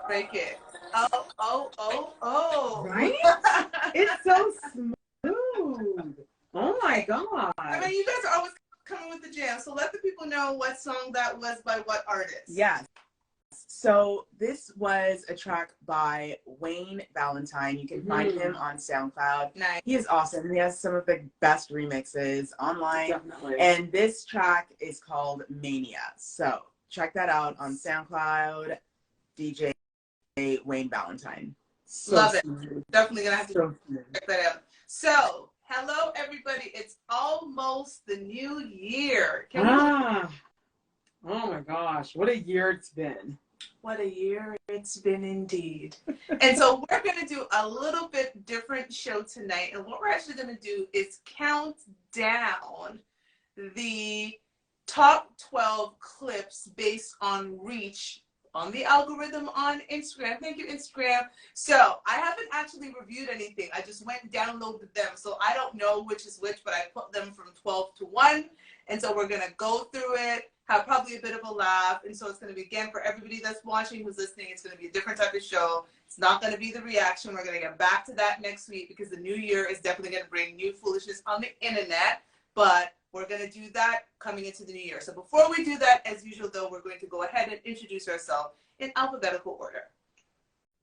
Break it. Oh. Right? It's so smooth. Oh my God. I mean, you guys are always coming with the jam. So let the people know what song that was by what artist. Yes. So this was a track by Wayne Valentine. You can find him on SoundCloud. Nice. He is awesome. He has some of the best remixes online. Definitely. And this track is called Mania. So check that out on SoundCloud, DJ Wayne Valentine. Love it. Definitely gonna have to check that out. So, hello everybody. It's almost the new year. Oh my gosh, what a year it's been. What a year it's been indeed. And so we're going to do a little bit different show tonight. And what we're actually going to do is count down the top 12 clips based on reach on the algorithm on Instagram. Thank you, Instagram. So I haven't actually reviewed anything. I just went and downloaded them. So I don't know which is which, but I put them from 12 to 1. And so we're going to go through it, have probably a bit of a laugh. And so it's going to be, again, for everybody that's watching, who's listening, it's going to be a different type of show. It's not going to be the reaction. We're going to get back to that next week because the new year is definitely going to bring new foolishness on the internet. But we're going to do that coming into the new year. So before we do that, as usual, though, we're going to go ahead and introduce ourselves in alphabetical order.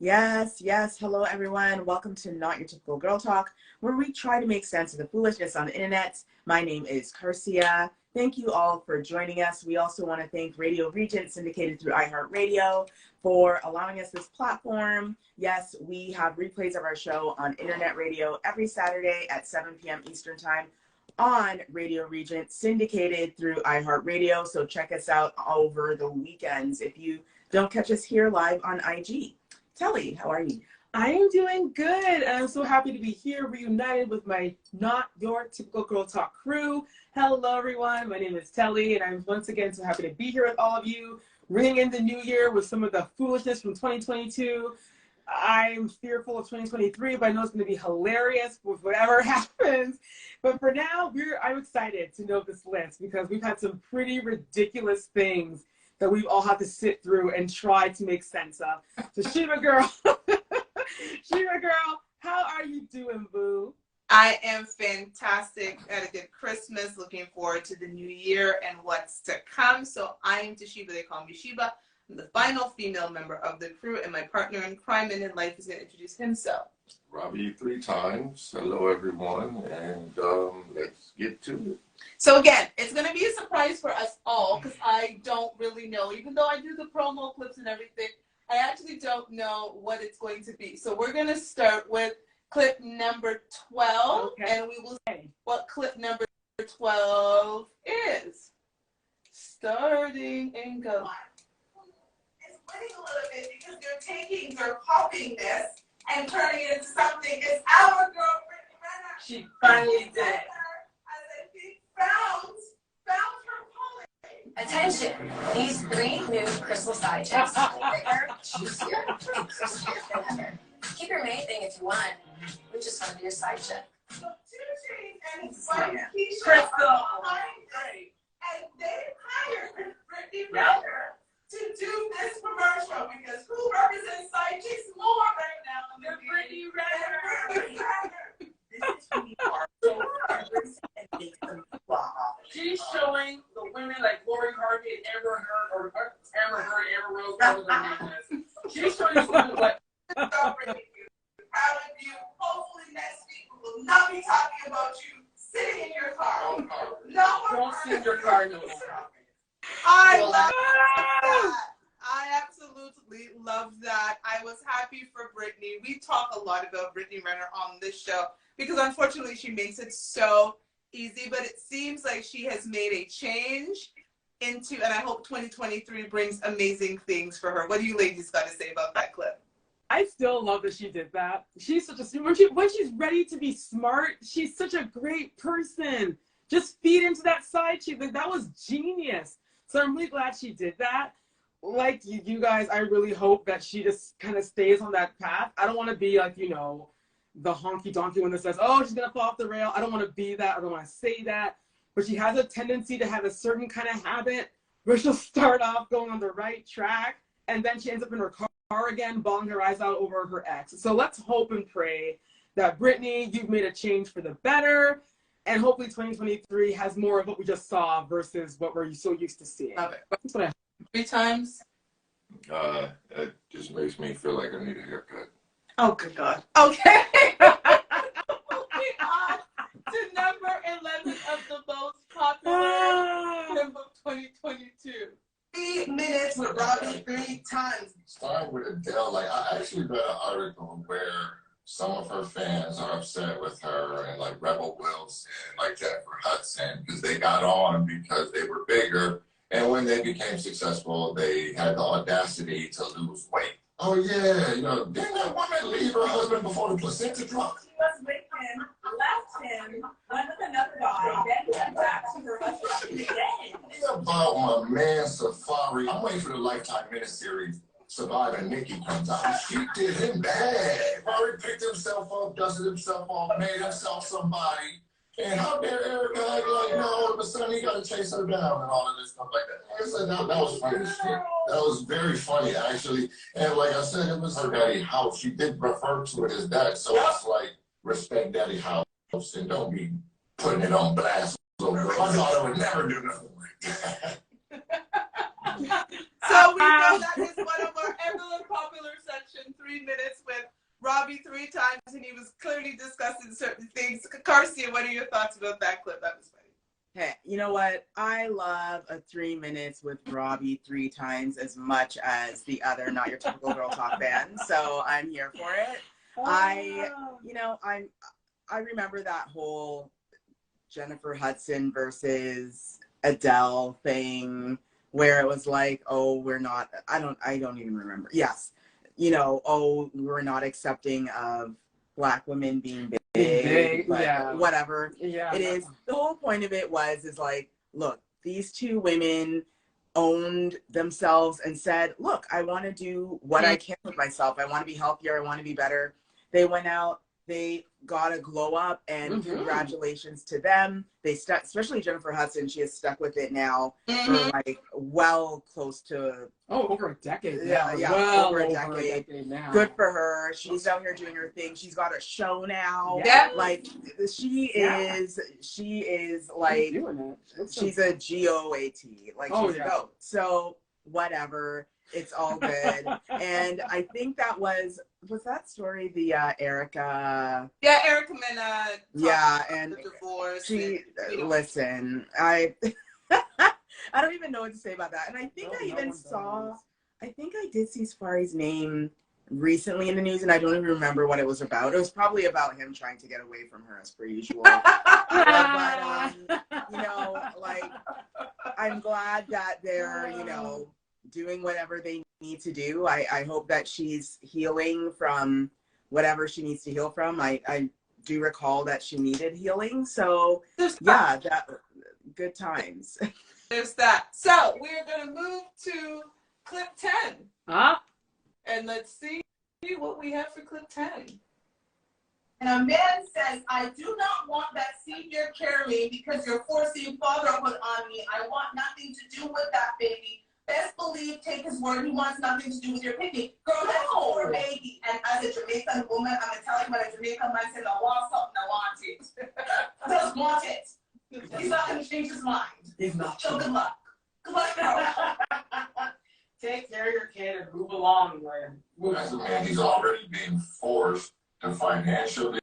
Yes. Hello, everyone. Welcome to Not Your Typical Girl Talk, where we try to make sense of the foolishness on the internet. My name is Curcia. Thank you all for joining us. We also want to thank Radio Regent, syndicated through iHeartRadio, for allowing us this platform. Yes, we have replays of our show on internet radio every Saturday at 7 p.m. Eastern Time on Radio Regent, syndicated through iHeartRadio. So check us out over the weekends if you don't catch us here live on IG. Telly, how are you? I am doing good. I'm so happy to be here, reunited with my Not Your Typical Girl Talk crew. Hello, everyone. My name is Telly, and I'm once again so happy to be here with all of you, ringing in the new year with some of the foolishness from 2022. I'm fearful of 2023, but I know it's going to be hilarious with whatever happens. But for now, I'm excited to know this list because we've had some pretty ridiculous things that we've all had to sit through and try to make sense of. So Shiva girl, Shiva girl, how are you doing, boo? I am fantastic. Had a good Christmas. Looking forward to the new year and what's to come. So I am Toshiba. They call me Shiba. I'm the final female member of the crew, and my partner in crime and in life is going to introduce himself. Robbie 3 times. Hello, everyone, and let's get to it. So again, it's going to be a surprise for us all because I don't really know. Even though I do the promo clips and everything, I actually don't know what it's going to be. So we're going to start with clip number 12, and we will see what clip number 12 is. Starting and go. It's winning a little bit because they're taking their poppiness and turning it into something. It's our girl, Brittany Renner. She finally did it. Found her pulling. Attention, these 3 new crystal side checks. Bigger, juicier, and crispier than ever. Keep your main thing if you want. We just want to be your side check. So 2 Chainz and White Keisha are behind it, and they hired Brittany Renner to do this commercial because who represents side chicks more right now than Brittany Renner? This is who you are. So and make them fly. She's showing the women like Lori Harvey and Amber Heard, or Amber Rose, whatever their name is. She's showing you women like. Proud of you. Hopefully next week we will not be talking about you sitting in your car. Don't sit in your car no more. love that. I absolutely love that. I was happy for Brittany. We talk a lot about Brittany Renner on this show because unfortunately she makes it so easy, but it seems like she has made a change into, and I hope 2023 brings amazing things for her. What do you ladies got to say about that clip? I still love that she did that. She's such a, when she's ready to be smart, she's such a great person. Just feed into that side chick. Like, that was genius. So I'm really glad she did that. Like you guys, I really hope that she just kind of stays on that path. I don't want to be like, you know, the honky donkey one that says, oh, she's going to fall off the rail. I don't want to be that. I don't want to say that. But she has a tendency to have a certain kind of habit where she'll start off going on the right track, and then she ends up in her car again, bawling her eyes out over her ex. So let's hope and pray that, Brittany, you've made a change for the better, and hopefully 2023 has more of what we just saw versus what we're so used to seeing. Love it. That's what I 3 times? It just makes me feel like I need a haircut. Oh, good God. Okay. Moving on to number 11 of the most popular clip of 2022. 3 minutes with Robbie 3 times. Starting with Adele, like I actually read an article where some of her fans are upset with her and like Rebel Wilson, like Jennifer Hudson, because they got on because they were bigger. And when they became successful, they had the audacity to lose weight. Oh yeah, you know, didn't that woman leave her husband before the placenta dropped? She was with him, left him, went with another guy, then went back to her husband again. About my man Safari. I'm waiting for the Lifetime miniseries Surviving Nikki comes out. She did him bad. Safari picked himself up, dusted himself off, made himself somebody. And how dare Erica act like, no, all of a sudden he got to chase her down and all of this stuff like that. I said, that was funny as shit. That was very funny, actually. And like I said, it was her daddy house. She did refer to it as that. So it's like, respect daddy house and don't be putting it on blast. So my daughter would never do nothing like that. So we know that is one of our ever popular section, 3 minutes with Robbie 3 times, and he was clearly discussing certain things. Karsia, what are your thoughts about that clip? That was funny. Hey, you know what? I love a 3 minutes with Robbie 3 times as much as the other Not Your Typical Girl Talk band. So I'm here for it. I remember that whole Jennifer Hudson versus Adele thing where it was like, oh, we're not, I don't even remember. Yes. You know, oh, we're not accepting of Black women being big, but yeah. Whatever. Yeah. It is. The whole point of it is like, look, these 2 women owned themselves and said, look, I want to do what I can with myself. I want to be healthier. I want to be better. They went out, they got a glow up, and congratulations to them. They stuck, especially Jennifer Hudson. She has stuck with it now for like well close to over a decade now. Yeah, well over a decade now. Good for her. She's out here doing her thing. She's got a show now. Yeah. Like she is like she's a GOAT. Like she's a GOAT. So whatever. It's all good. And I think that was that story the Erica? Yeah, Erica Mena. Yeah, and the divorce. She listen. I don't even know what to say about that. And I think I think I did see Safari's name recently in the news, and I don't even remember what it was about. It was probably about him trying to get away from her as per usual. But you know, like I'm glad that they're doing whatever they need to do. I hope that she's healing from whatever she needs to heal from. I do recall that she needed healing. So yeah, that good times. There's that. So we're gonna move to clip 10. And let's see what we have for clip 10. And a man says, I do not want that senior carrying because you're forcing fatherhood on me. I want nothing to do with that baby. Best believe, take his word, he wants nothing to do with your picnic. Girl, that's your baby. And as a Jamaican woman, I'm going to tell you when a Jamaican man says, I want something, I want it. Just want it. He's not going to change his mind. He's not. So good luck. Good luck, girl. Take care of your kid and move along, man. As a man, he's already being forced to financially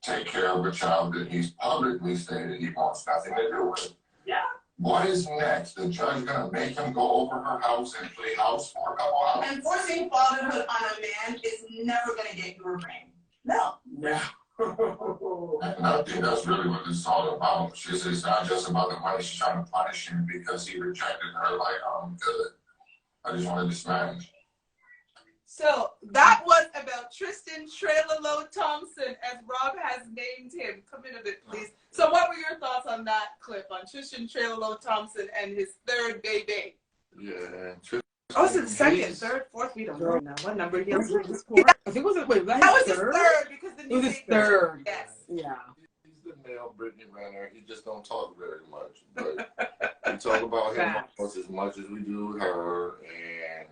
take care of a child that he's publicly stated he wants nothing to do with. Yeah. What is next? The judge gonna make him go over her house and play house for a couple hours? And forcing fatherhood on a man is never going to get you a ring. No. Yeah. And I think that's really what this is all about. It's not just about the money. She's trying to punish him because he rejected her. Like, good. I just wanted to smash. So that was about Tristan Trelolo Thompson, as Rob has named him. Come in a bit, please. So what were your thoughts on that clip on Tristan Trelolo Thompson and his third baby? Yeah. Oh, it's the second, third, fourth. We don't know now. What number he has? I think it was it. Wait, That was his third because the It was his newspaper- third. Yes. Yeah. He's the male Brittany Renner. He just don't talk very much. But we talk about him almost as much as we do her, and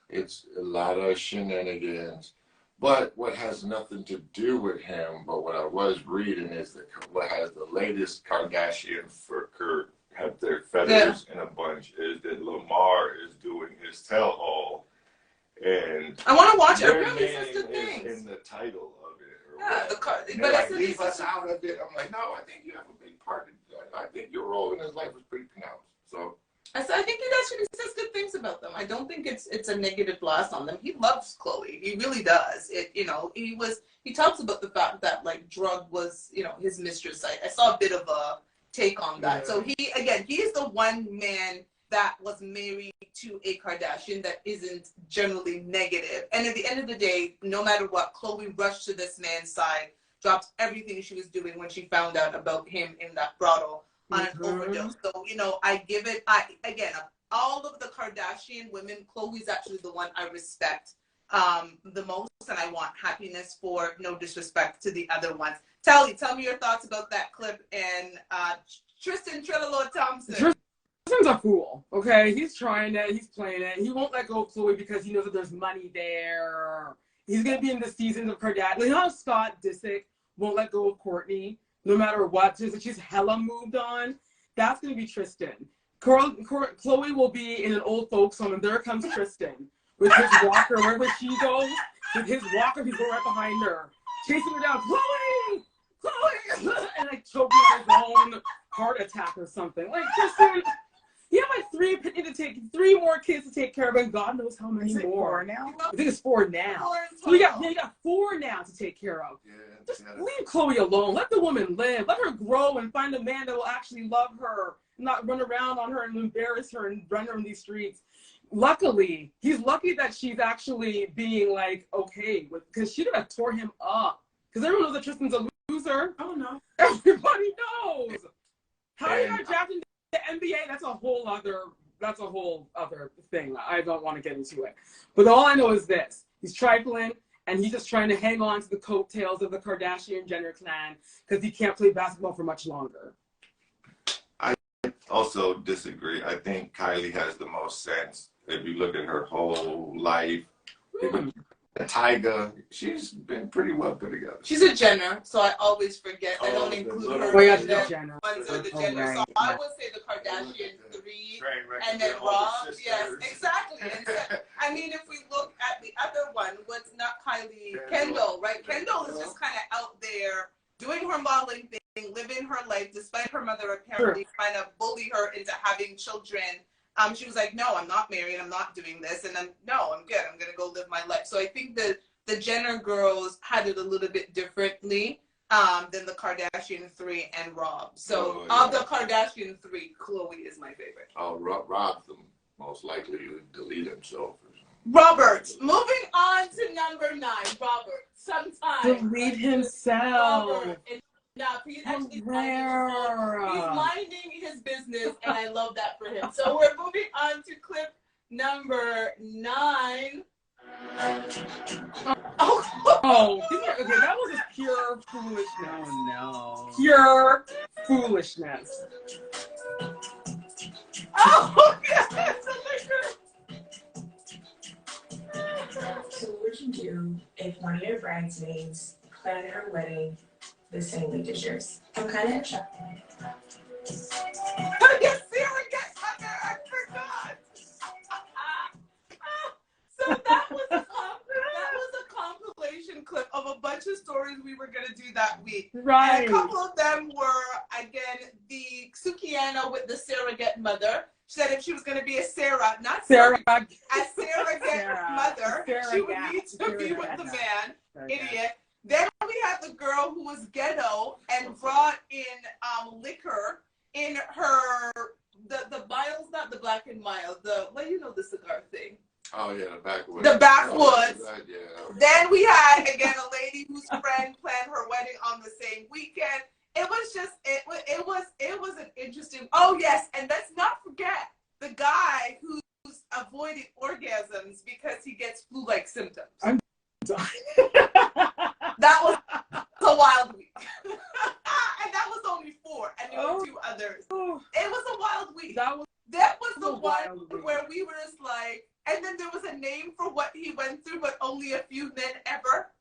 it's a lot of shenanigans. But what has nothing to do with him, but what I was reading is that what has the latest Kardashian for Kurt have their feathers in a bunch is that Lamar is doing his tell-all. And I want to watch it. I their really name listen to is things. in the title of it. Or Yeah, whatever. And but they're it's like, leave us out of it. I'm like, no, I think you have a big part. I think your role in his life was pretty pronounced. So I think you guys should says good things about them. I don't think it's a negative blast on them. He loves Chloe. He really does. He talks about the fact that like drug was, his mistress. I saw a bit of a take on that. Yeah. So he is the one man that was married to a Kardashian that isn't generally negative. And at the end of the day, no matter what, Chloe rushed to this man's side, dropped everything she was doing when she found out about him in that brothel on an overdose. So, I give it, all of the Kardashian women, Chloe's actually the one I respect the most, and I want happiness for, no disrespect to the other ones. Tell me your thoughts about that clip and Tristan Trelolo Thompson. Tristan's a fool, okay? He's trying it. He's playing it. He won't let go of Chloe because he knows that there's money there. He's going to be in the season of Kardashian. Like how Scott Disick won't let go of Kourtney no matter what. She's hella moved on. That's going to be Tristan. Chloe will be in an old folks home, and there comes Tristan with his walker. Wherever she goes, with his walker, he's going right behind her, chasing her down. Chloe! And like choking on his own heart attack or something. Like Tristan, he had like three more kids to take care of, and God knows how many more. 4 now? I think it's 4 now. So you got 4 now to take care of. Just leave Chloe alone. Let the woman live. Let her grow and find a man that will actually love her, not run around on her and embarrass her and run her in these streets. Luckily, he's lucky that she's actually being like okay with, because she would have tore him up. Because everyone knows that Tristan's a loser. Oh no. Everybody knows. How you got drafted into the NBA? That's a whole other thing. I don't want to get into it. But all I know is this: he's trifling, and he's just trying to hang on to the coattails of the Kardashian Jenner clan because he can't play basketball for much longer. I also disagree. I think Kylie has the most sense. If you look at her whole life, Tyga, she's been pretty well put together. She's a Jenner, so I always forget. I don't include her. Oh, yeah, in the the Jenner. ones are the Oh, Jenner. right. So I would say the Kardashian 3, and then Rob. Yes, exactly. And so, I mean, if we look at the other one, what's not Kylie, Kendall, right? Kendall is just kind of out there doing her modeling thing, living her life, despite her mother apparently trying to bully her into having children. She was like, no, I'm not married. I'm not doing this. And I'm good. I'm going to go live my life. So I think that the Jenner girls had it a little bit differently than the Kardashian 3 and Rob. So of the Kardashian 3, Chloe is my favorite. Oh, Rob's the most likely to delete himself. Robert. Moving on to number 9. Robert. Sometimes. Delete himself. Robert. He's actually minding his business, and I love that for him. So we're moving on to clip number 9. Okay, that was just pure foolishness. Oh no. Pure foolishness. Oh, yes, So what would you do if one of your bridesmaids planned her wedding the same week as yours? I'm kind of in shock. Yes, Sarah gets on there. I forgot. So that was a compilation clip of a bunch of stories we were going to do that week. Right. And a couple of them were, again, the Suki Indiana with the surrogate mother. She said if she was going to be a Sarah, not Sarah. a surrogate mother, she would need to be with the man. Idiot. Then we had the girl who was ghetto and brought in liquor in her the miles, not the black and mild, the cigar thing. Oh yeah, the backwoods. The backwoods. Yeah. Then we had again a lady whose friend planned her wedding on the same weekend. It was just it was an interesting. Oh yes, and let's not forget the guy who's avoiding orgasms because he gets flu-like symptoms. I'm done. That was a wild week. And that was only 4, and there were 2 others. It was a wild week. That was the one where we were just like, and then there was a name for what he went through, but only a few men ever.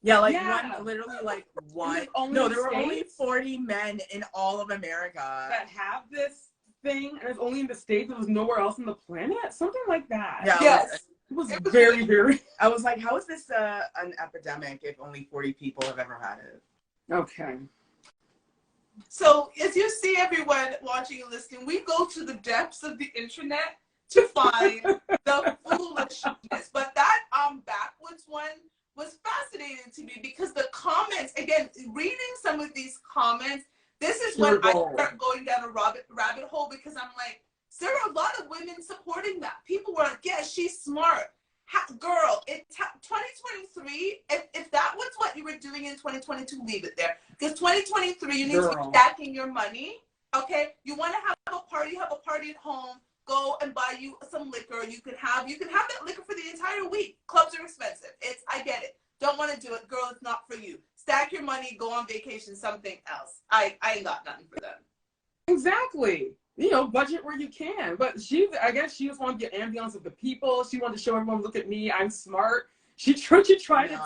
Yeah, one, literally like one. No, there were only 40 men in all of America that have this thing, and it's only in the States. There was nowhere else on the planet. Something like that. Yeah. Yes. It was very, very. I was like, how is this an epidemic if only 40 people have ever had it? Okay. So as you see, everyone watching and listening, we go to the depths of the internet to find the foolishness. But that backwoods one was fascinating to me because the comments, again, reading some of these comments, this is when I start going down a rabbit hole because I'm like, there are a lot of women supporting that. People were like, yeah, she's smart. Girl, in 2023, if that was what you were doing in 2022, leave it there. Because 2023, you need to be stacking your money, okay? You want to have a party at home, go and buy you some liquor. You can have that liquor for the entire week. Clubs are expensive. I get it. Don't want to do it. Girl, it's not for you. Stack your money, go on vacation, something else. I ain't got nothing for them. Exactly. Budget where you can. But I guess she just wanted to get ambiance of the people. She wanted to show everyone, look at me, I'm smart. She tried to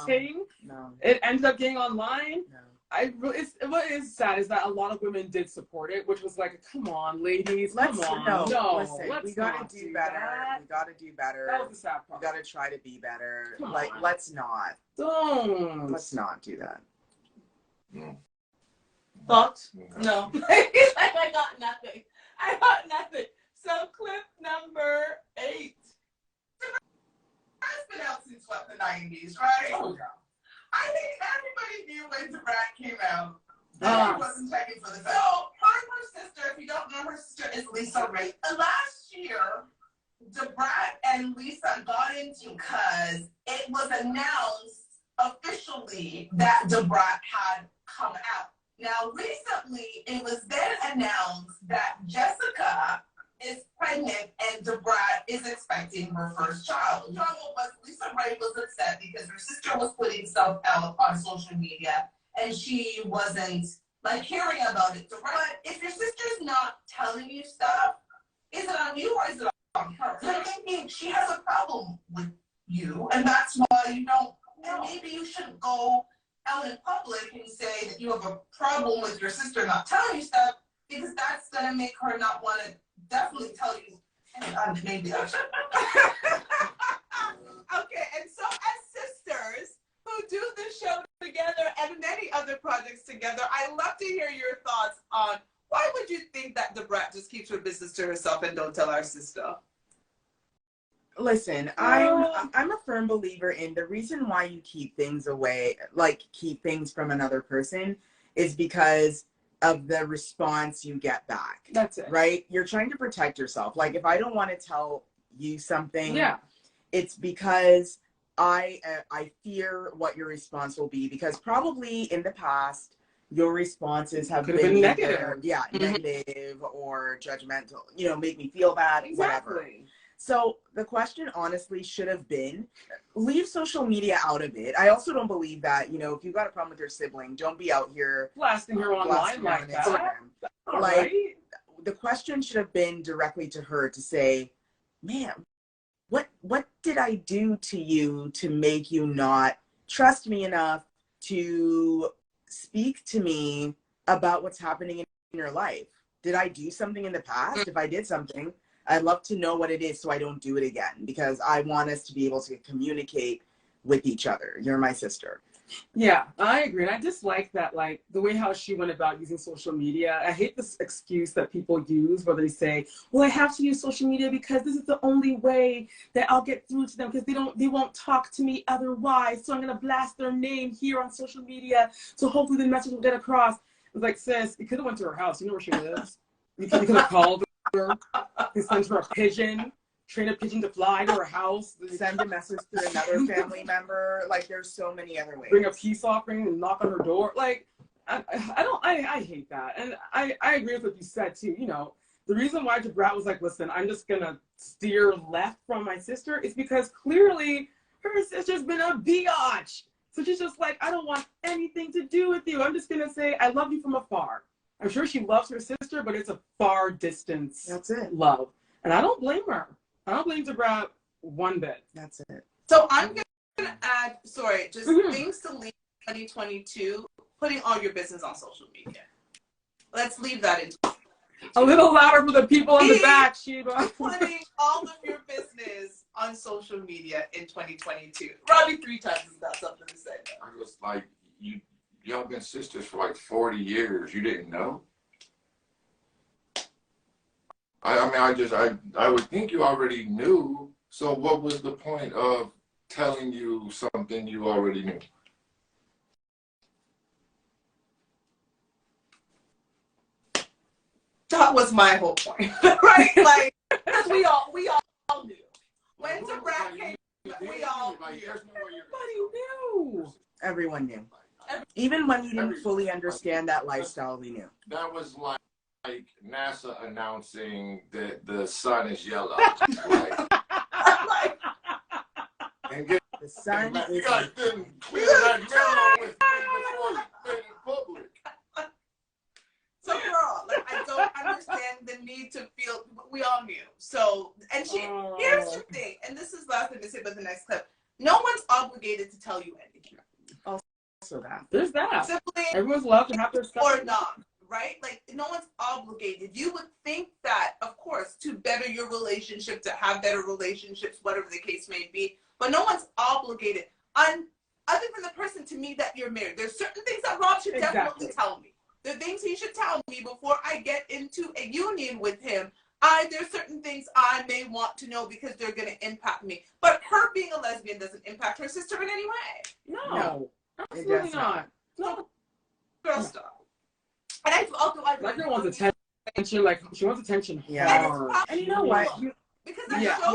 ting. No. It ended up getting online. No. What is sad is that a lot of women did support it, which was like, come on, ladies, listen, we gotta do better. That. We gotta do better. That was the sad part. We gotta try to be better. Come on. Let's not. Don't. Let's not do that. No. Thoughts? No. I got nothing. So clip number 8. It's been out since the 90s, right? Oh, yeah. I think everybody knew when DeBrat came out. She wasn't checking for the best. So her sister, if you don't know, her sister is Lisa Ray. Last year, DeBrat and Lisa got into because it was announced officially that DeBrat had come out. Now, recently, it was then announced that Jessica is pregnant and DeBrat is expecting her first child. The drama was Lisa Ray was upset because her sister was putting stuff out on social media and she wasn't hearing about it. DeBrat, if your sister's not telling you stuff, is it on you or is it on her? I think she has a problem with you, and that's why you don't. Maybe you shouldn't go out in public and say that you have a problem with your sister not telling you stuff, because that's going to make her not want to definitely tell you. Maybe I should. Okay, and so as sisters who do this show together and many other projects together, I'd love to hear your thoughts on why would you think that DeBrat just keeps her business to herself and don't tell our sister? Listen, I'm a firm believer in the reason why you keep things away, keep things from another person, is because of the response you get back. That's it. Right? You're trying to protect yourself. Like, if I don't want to tell you something, it's because I fear what your response will be, because probably in the past, your responses have been negative. Negative or judgmental, make me feel bad, whatever. So the question honestly should have been, leave social media out of it. I also don't believe that, if you've got a problem with your sibling, don't be out here blasting her online like that. The question should have been directly to her to say, man, what did I do to you to make you not trust me enough to speak to me about what's happening in your life? Did I do something in the past? If I did something, I'd love to know what it is so I don't do it again, because I want us to be able to communicate with each other. You're my sister. Yeah, I agree. And I dislike that, like, the way how she went about using social media. I hate this excuse that people use where they say, well, I have to use social media because this is the only way that I'll get through to them because they won't talk to me otherwise. So I'm going to blast their name here on social media. So hopefully the message will get across. It's like, sis, you could have went to her house. You know where she lives. You could have called her. You sent her a pigeon. Train a pigeon to fly to her house. Send a message to another family member. Like, there's so many other ways. Bring a peace offering and knock on her door. Like, I hate that. And I agree with what you said too. You know, the reason why Debrat was like, listen, I'm just gonna steer left from my sister is because clearly her sister's been a biatch. So she's just like, I don't want anything to do with you. I'm just gonna say I love you from afar. I'm sure she loves her sister, but it's a far distance. That's it. Love. And I don't blame her. I don't blame Debrat one bit. That's it. So I'm going to add, things to leave 2022, putting all your business on social media. Let's leave that in. A little louder for the people in the back, Sheba. Putting all of your business on social media in 2022. Robbie 3 times has got something to say. I was like, y'all been sisters for like 40 years. You didn't know? I would think you already knew. So what was the point of telling you something you already knew? That was my whole point, right? Like, we all knew. When Debrat came, we all knew. Everybody knew. Everyone knew. Even when we didn't fully understand that lifestyle, we knew. That was like NASA announcing that the sun is yellow. And get The sun and is. guys didn't clear that memo with me before you made it public. So girl, like, I don't understand the need to feel. We all knew. So, and here's the thing, and this is the last thing to say about the next clip. No one's obligated to tell you anything. Also that. There's that. Simply Everyone's allowed to have their stuff. or not, right? Like, no one's obligated. You would think that, of course, to better your relationship, to have better relationships, whatever the case may be, but no one's obligated. Other than the person to me that you're married, there's certain things that Rob should definitely tell me. There are things he should tell me before I get into a union with him. There's certain things I may want to know because they're going to impact me. But her being a lesbian doesn't impact her sister in any way. No. Absolutely not. No. Girl, stop. And I That girl wants attention. Like, she wants attention Yeah. hard. And you know what? Because that show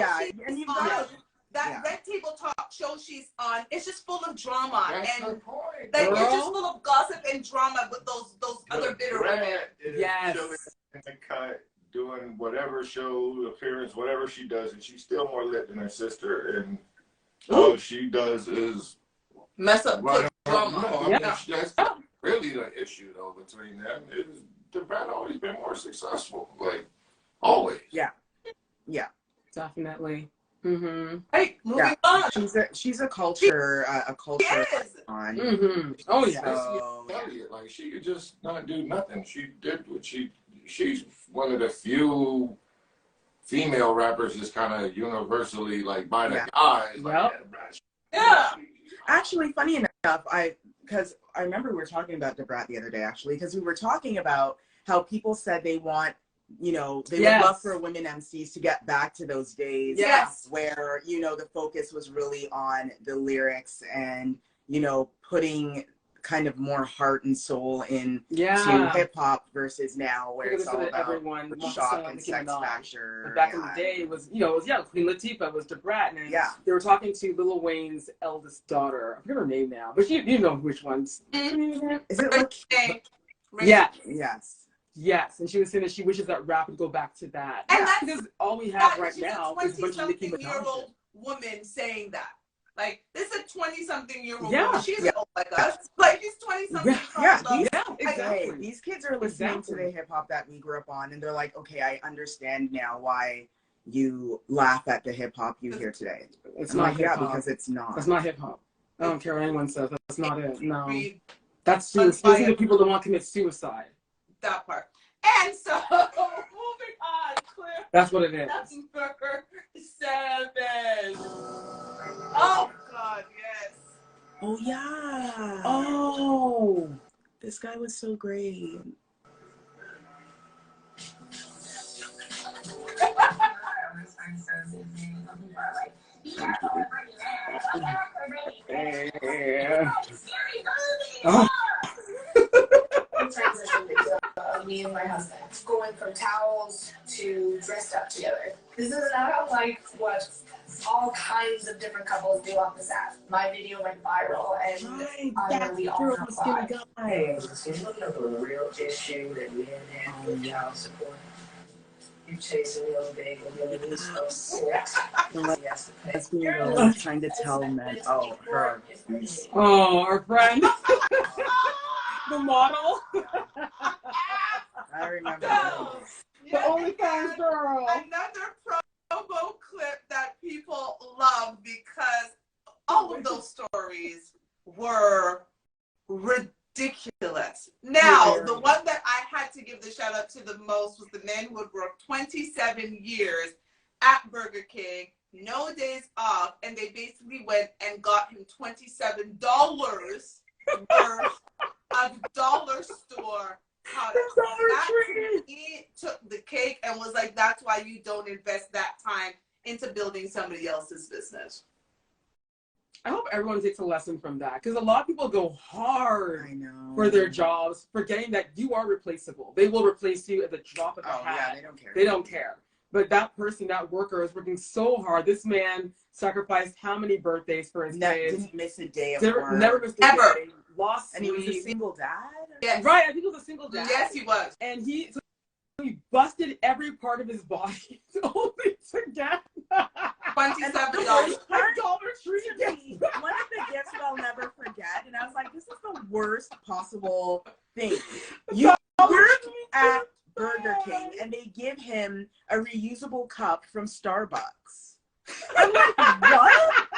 she's on, that Yeah. Red Table Talk show she's on, it's just full of drama. That's and the point. like, it's just full of gossip and drama with those other bitter women. Yes. In the cut, doing whatever show appearance, whatever she does, and she's still more lit than her sister. And all she does is Mess up run drama. No, I mean, that's really the issue though between them. Debrat always been more successful, like always. Yeah. Definitely. Mm-hmm. Right, moving on. She's a culture Yes. on. Mm-hmm. Oh yeah. So, Elliot, like she could just not do nothing. She did what she's one of the few female rappers that's kind of universally like by the eyes. Like, Yeah. actually, funny enough, because I remember we were talking about Debrat the other day, actually, because we were talking about how people said they want, they would love for women MCs to get back to those days where, the focus was really on the lyrics and, putting kind of more heart and soul in to hip hop versus now where it's all about everyone shock and sex factor. And back in the day, it was, Queen Latifah was Debrat, and they were talking to Lil Wayne's eldest daughter. I forget her name now, but you know which ones. Is it like? Yes, and she was saying that she wishes that rap would go back to that. And that's because all we have right now is a bunch of Nicki Minaj. 20-something-year-old woman saying that. Like, this is a 20-something-year-old Yeah. woman. She's old like us. Like, she's 20-something. Exactly. These kids are listening to the hip hop that we grew up on, and they're like, okay, I understand now why you laugh at the hip hop you hear today. It's not hip hop. Because it's not. That's not hip hop. I don't care what anyone says. That's not it. No. That's suicide. Those are the people that want to commit suicide. That part. And so, moving on, Claire. That's what it is. Number 7. Oh, God, yes. Oh, yeah. Oh. This guy was so great. Oh. Of me and my husband going from towels to dressed up together. This is not unlike what all kinds of different couples do on this app. My video went viral, and I know we all know why. Hey, so you're looking up a real issue that we didn't have with child support. You're chasing little baby, little so yes, I'm trying to tell men. Oh, her. Oh, our friend. The model. I remember. The OnlyFans girl. Another promo clip that people love because all of those stories were ridiculous. Now, the one that I had to give the shout out to the most was the man who had worked 27 years at Burger King, no days off, and they basically went and got him $27 worth of dollar store products. He took the cake and was like, that's why you don't invest that time into building somebody else's business. I hope everyone takes a lesson from that, because a lot of people go hard for their jobs, forgetting that you are replaceable. They will replace you at the drop of a hat. Yeah, they don't care. They don't care. But that person, that worker, is working so hard. This man sacrificed how many birthdays for his kids? Didn't miss a day of work. Never missed a Ever. day. Lost And he was a sleep. single dad? Yes. Right, I think he was a single dad. Yes, he was. And he busted every part of his body only to get $27. Dollar Tree. One of the gifts that I'll never forget, and I was like, this is the worst possible thing. You work at Burger King, and they give him a reusable cup from Starbucks. I'm like, what?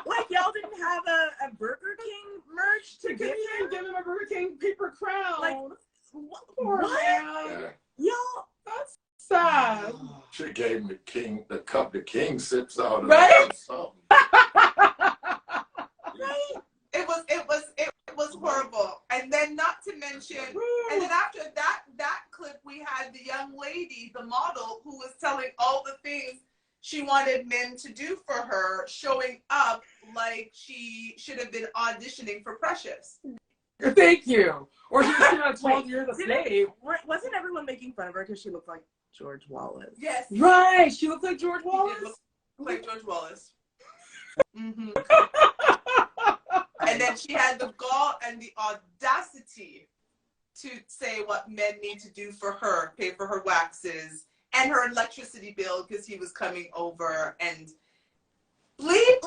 Like, y'all didn't have a Burger King merch to give him? Give him a Burger King paper crown. Like, Poor what? man. Y'all, That's sad. She gave him the cup the king sips out of. Right? right? It was horrible. And then not to mention, and then after that clip, we had the young lady, the model, who was telling all the things she wanted men to do for her, showing up like she should have been auditioning for Precious. Thank you. Or she was on 12 years a slave. Wasn't everyone making fun of her because she looked like George Wallace? Yes. Right. She looked like George She Wallace. did look like George Wallace. Mm-hmm. And then she had the gall and the audacity to say what men need to do for her, pay for her waxes and her electricity bill because he was coming over, and leave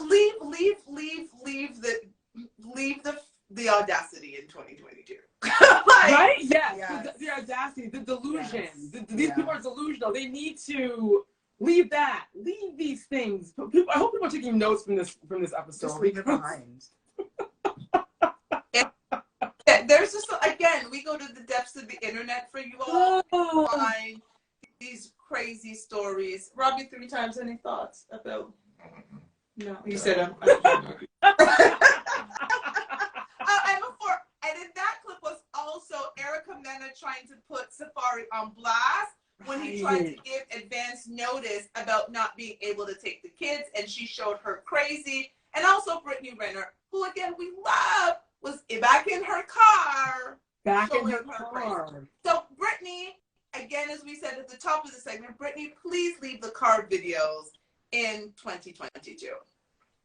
the audacity in 2022. Right? Yes. Yes. The audacity, the delusion. Yes. These people are delusional. They need to leave that. Leave these things. I hope people are taking notes from this episode. Just leave it behind. There's just, again, we go to the depths of the internet for you all to find these crazy stories. Robbie, 3 times, any thoughts about? No, you said I'm and in that clip was also Erica Mena trying to put Safari on blast when he tried to give advance notice about not being able to take the kids, and she showed her crazy. And also Brittany Renner, who again we love, was back in her car. Back in showing her car. crazy. So Brittany, again, as we said at the top of the segment, Brittany, please leave the car videos in 2022.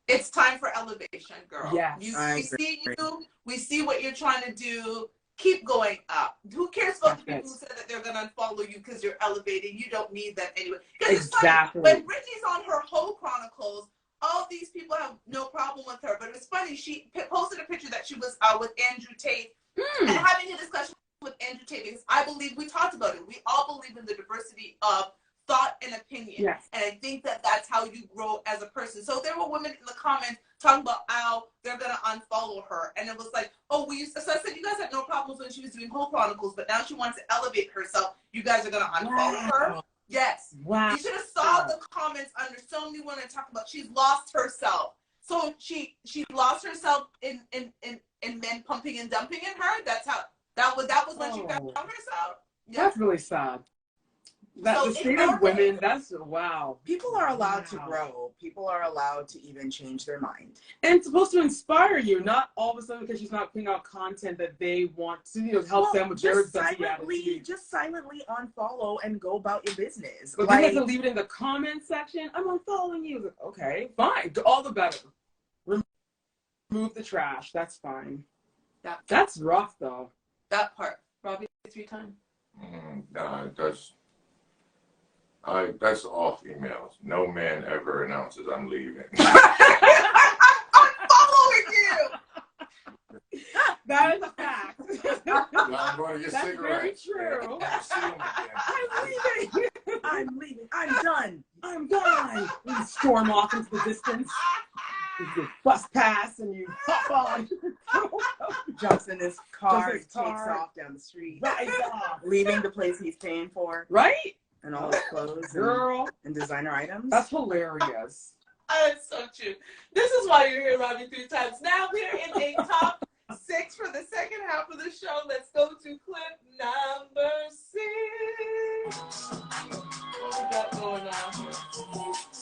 It's time for elevation, girl. Yes, we see you. We see what you're trying to do. Keep going up. Who cares about the people who said that they're going to unfollow you because you're elevating? You don't need them anyway. Exactly. When Britney's on her whole chronicles, all these people have no problem with her. But it's funny. She posted a picture that she was with Andrew Tate and having a discussion with Andrew Tate, because I believe, we talked about it, we all believe in the diversity of thought and opinion. Yes. And I think that that's how you grow as a person. So there were women in the comments talking about how they're going to unfollow her. And it was like, oh, so I said, you guys had no problems when she was doing Whole Chronicles, but now she wants to elevate herself. You guys are going to unfollow her? Yes. Wow. You should have saw the comments under so many women talking about she's lost herself. So she lost herself in men pumping and dumping in her. That's how that was when she found herself. Yeah. That's really sad. So the state of women, that's wow. People are allowed to grow. People are allowed to even change their mind. And it's supposed to inspire you, not all of a sudden because she's not putting out content that they want to, help them with their attitude. Just silently unfollow and go about your business. But you have to leave it in the comment section. I'm unfollowing you. Like, okay, fine. All the better. Remove the trash. That's fine. That's rough though. That part. Robbie, 3 times. That's all females. No man ever announces I'm leaving. I'm following you. That is a fact. I'm going to get That's cigarettes. very true. I'm leaving. I'm leaving. I'm done. I'm gone. You storm off into the distance. You bus pass and you hop on. Jumps in his car, takes off down the street, leaving the place he's paying for. Right? And all his clothes and designer items. That's hilarious. That's so true. This is why you're here, Robbie, 3 times. Now we're in a top 6 for the second half of the show. Let's go to clip number 6. What we got going on?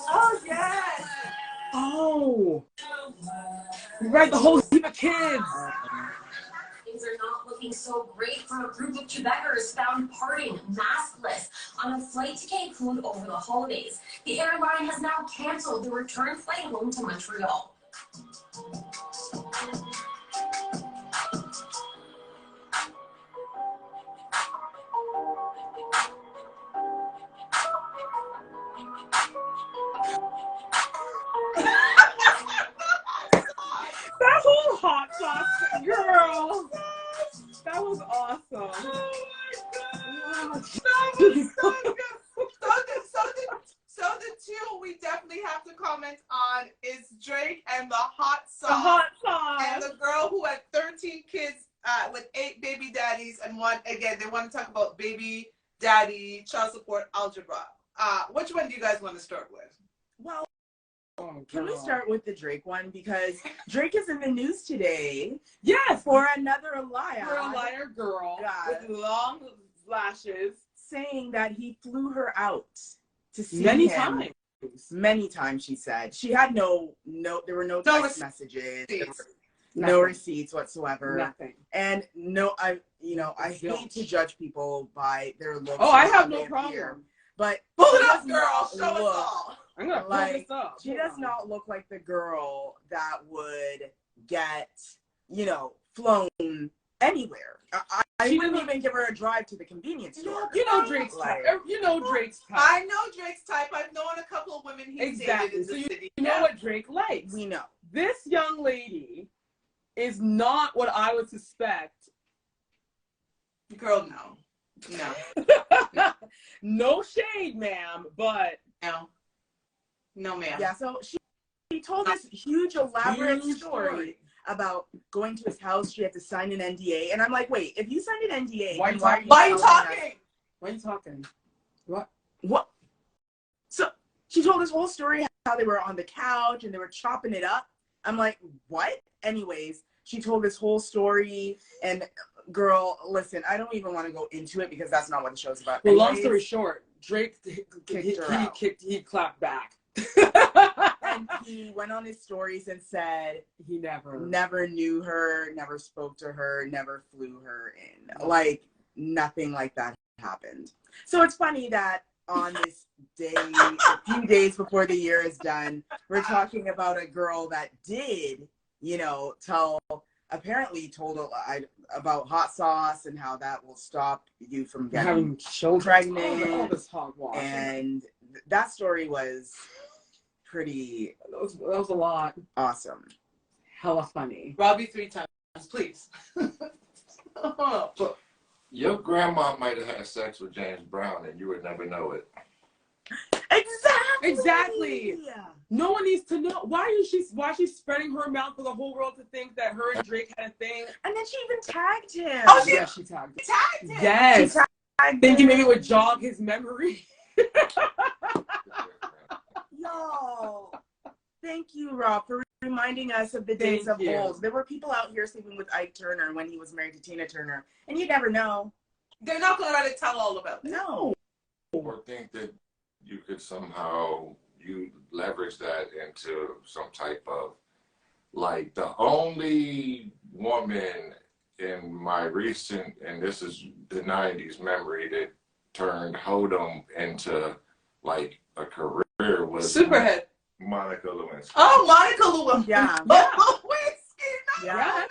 Oh, yes. Oh. Right, the whole heap of kids. Things are not looking so great for a group of Quebecers found partying maskless on a flight to Cancun over the holidays. The airline has now canceled the return flight home to Montreal. That whole hot sauce girl. That was awesome. Oh my God. That was so good. So the two we definitely have to comment on is Drake and the hot sauce. The hot sauce. And the girl who had 13 kids with 8 baby daddies and one, again, they want to talk about baby daddy, child support, algebra. Which one do you guys want to start with? Well, can we start with the Drake one? Because Drake is in the news today. Yes. For another liar. For a liar girl with long lashes. Saying that he flew her out to see many him. times. Many times, she said. She had there were no text messages. No receipts whatsoever. Nothing. And I hate to judge people by their looks. Oh, I have no problem. But pull it up, girl. Show us all. I'm gonna pull this up. She does not look like the girl that would get, flown anywhere. I wouldn't even give her a drive to the convenience store. You know Drake's type. You know Drake's type. I know Drake's type. I've known a couple of women he's dated in the city. You know what Drake likes. We know. This young lady is not what I would suspect. Girl, no. No shade, ma'am, but no, ma'am. Yeah, so she told this huge elaborate story about going to his house. She had to sign an NDA, and I'm like, wait, if you signed an NDA, why are you talking? Why are you talking? What? So she told this whole story how they were on the couch and they were chopping it up. I'm like, what? Anyways, she told this whole story, and girl, listen, I don't even want to go into it because that's not what the show's about. Well, long story short, Drake he clapped back. And he went on his stories and said he never knew her, never spoke to her, never flew her in. Like, nothing like that happened. So it's funny that on this day, a few days before the year is done, we're talking about a girl that did, apparently told about hot sauce and how that will stop you from getting pregnant. All this hogwash. And that story was pretty. That was a lot. Awesome. Hella funny. Robbie 3 times, please. Your grandma might have had sex with James Brown and you would never know it. Exactly. No one needs to know. Why she's spreading her mouth for the whole world to think that her and Drake had a thing? And then she even tagged him. Oh, yeah, she tagged him. Tagged him. Yes. Thinking maybe it would jog his memory. Yo, thank you, Rob, for reminding us of the days Thank of you. old. There were people out here sleeping with Ike Turner when he was married to Tina Turner, and you never know. They're not going to try to tell all about it. No. Or think that you could somehow leverage that into some type of, like, the only woman in my recent, and this is the 90s memory, that turned Hodom into like a career was Superhead. Monica Lewinsky. Oh, Monica Lewinsky. Yeah. Lewinsky. Yeah.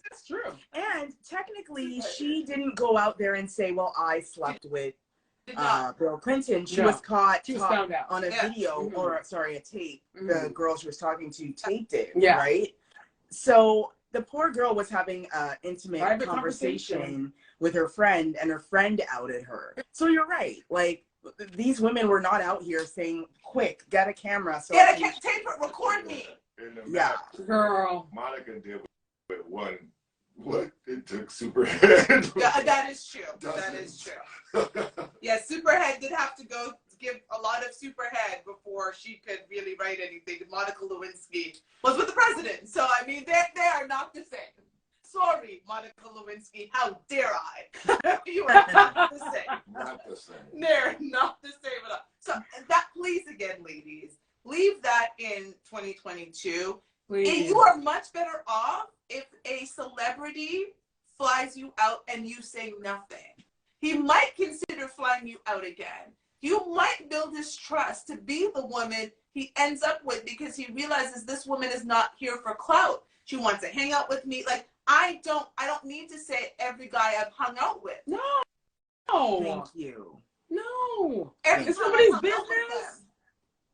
That's true. And technically, she didn't go out there and say, well, I slept with Bill Clinton. She was caught She was found out on a video, or sorry, a tape. The girl she was talking to taped it, Yeah. right? So the poor girl was having an intimate Private conversation with her friend, and her friend outed her. So you're right. Like, these women were not out here saying, quick, get a camera. So tape it, record me. Yeah. Girl. Monica did with one. What it took Superhead. That is true. That is true. Yeah, Superhead did have to go give a lot of Superhead before she could really write anything. Monica Lewinsky was with the president. So, I mean, they are not the same. Sorry, Monica Lewinsky. How dare I? You are not the same. Not the same. They're not the same at all. So, that, please, again, ladies, leave that in 2022. Please. You are much better off if a celebrity flies you out and you say nothing. He might consider flying you out again. You might build his trust to be the woman he ends up with because he realizes this woman is not here for clout. She wants to hang out with me. Like, I don't need to say every guy I've hung out with. No. Thank you. No. It's somebody's business.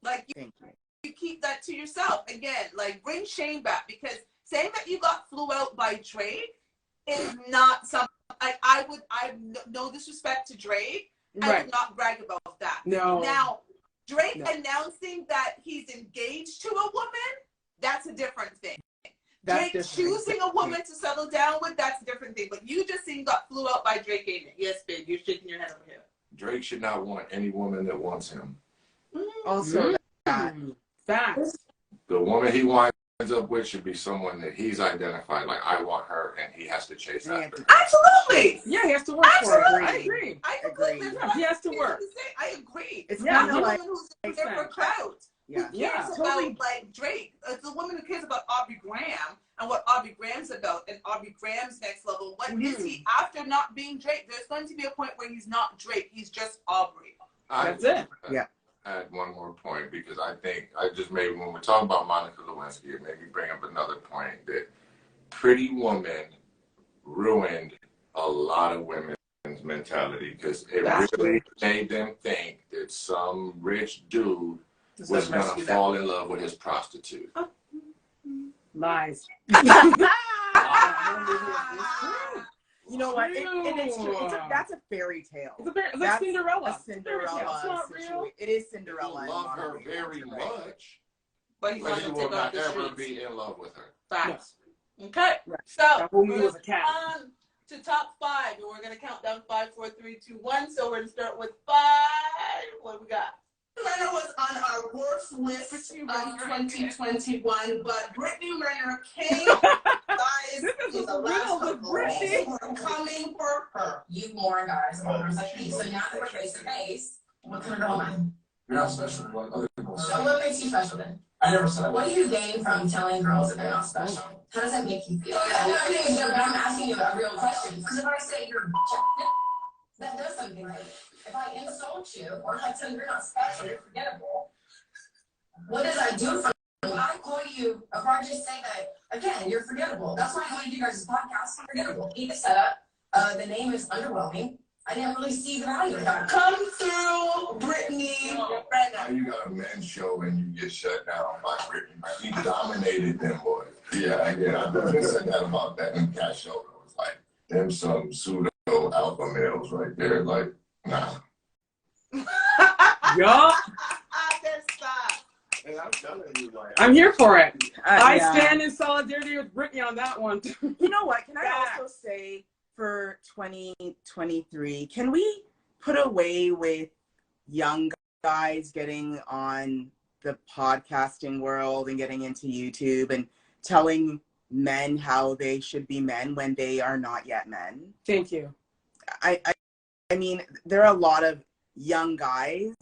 Like, you keep that to yourself. Again, like, bring shame back, because saying that you got flew out by Drake is not something, like, I no disrespect to Drake. I would not brag about that. No. Now, Drake announcing that he's engaged to a woman, that's a different thing. Drake choosing a woman to settle down with, that's a different thing. But you just saying got flew out by Drake, ain't it? Yes, babe, you're shaking your head over here. Drake should not want any woman that wants him. Also, Facts. The woman he winds up with should be someone that he's identified, like, I want her, and he has to chase after. Absolutely. Yeah, he has to work for it. I agree. I completely agree. He has to work. I agree. It's not kind a of like, woman who's there for clout. Yeah. Who cares about, like, Drake? It's a woman who cares about Aubrey Graham and what Aubrey Graham's about, and Aubrey Graham's next level. What is he after not being Drake? There's going to be a point where he's not Drake. He's just Aubrey. That's it. Yeah. Add one more point, because I think when we're talking about Monica Lewinsky, it made me bring up another point that Pretty Woman ruined a lot of women's mentality, because it really made them think that some rich dude was going to fall in love with his prostitute. Lies. You know what? It's true. That's a fairy tale. It's like Cinderella. A Cinderella situation. It is Cinderella. You love her very much, but you will not ever be in love with her. Facts. Okay. Right. So, was a cat. To top 5, and we're going to count down 5, 4, 3, 2, 1. So we're going to start with 5. What do we got? Renner was on our worst list of 2021, but Brittany Renner came. Guys, this is the last of Brittany. We're coming for her. You more guys. So now that we're face to face, what kind of girl am I? You're not special like other people. So what makes you special then? I never said What do you gain from telling girls that they're not special? How does that make you feel? But I'm asking you about real questions. Because if I say you're that does something right. If I insult you or I tell you you're not special, you're forgettable, what does I do for you? I call you, if I just say that, again, you're forgettable. That's why I wanted you guys' podcast, forgettable. Need to set up. The name is underwhelming. I didn't really see the value of that. Come through, Brittany. Now you got a men's show and you get shut down by Brittany. He dominated them boys. Yeah, I said that about that in Cash Show. It was like, them some pseudo alpha males right there. Like, nah. Yup. And I'm telling you, like, I'm here for it. I yeah. stand in solidarity with Brittany on that one. You know what? Can I also say, for 2023, can we put away with young guys getting on the podcasting world and getting into YouTube and telling men how they should be men when they are not yet men. Thank you. I mean, there are a lot of young guys